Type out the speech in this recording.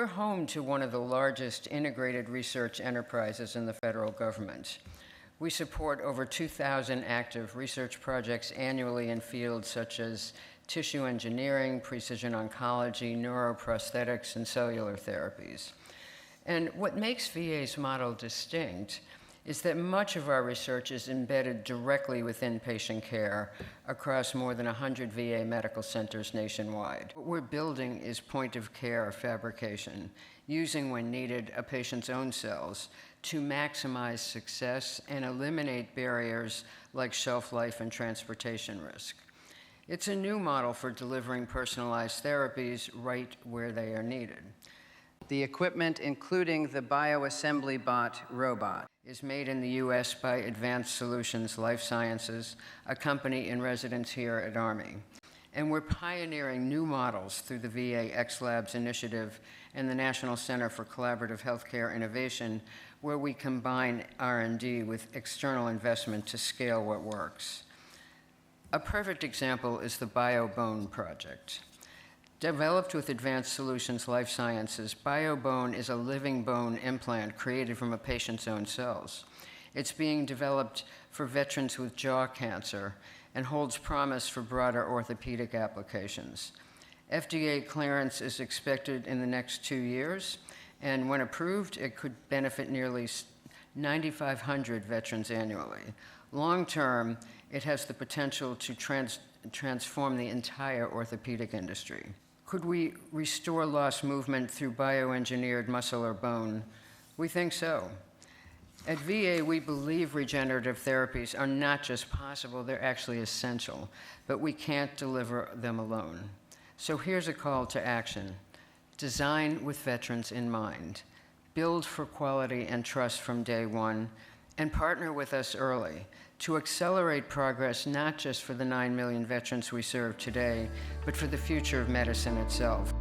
We're home to one of the largest integrated research enterprises in the federal government. We support over 2,000 active research projects annually in fields such as tissue engineering, precision oncology, neuroprosthetics, and cellular therapies. And what makes VA's model distinct is that much of our research is embedded directly within patient care across more than 100 VA medical centers nationwide. What we're building is point-of-care fabrication, using when needed a patient's own cells to maximize success and eliminate barriers like shelf life and transportation risk. It's a new model for delivering personalized therapies right where they are needed. The equipment, including the BioAssembly Bot robot, is made in the U.S. by Advanced Solutions Life Sciences, a company in residence here at ARMI. And we're pioneering new models through the VA X Labs initiative and the National Center for Collaborative Healthcare Innovation, where we combine R&D with external investment to scale what works. A perfect example is the BioBone project. Developed with Advanced Solutions Life Sciences, BioBone is a living bone implant created from a patient's own cells. It's being developed for veterans with jaw cancer and holds promise for broader orthopedic applications. FDA clearance is expected in the next 2 years, and when approved, it could benefit nearly 9,500 veterans annually. Long term, it has the potential to transform the entire orthopedic industry. Could we restore lost movement through bioengineered muscle or bone? We think so. At VA, we believe regenerative therapies are not just possible, they're actually essential, but we can't deliver them alone. So here's a call to action. Design with veterans in mind. Build for quality and trust from day one, and partner with us early to accelerate progress not just for the 9 million veterans we serve today, but for the future of medicine itself.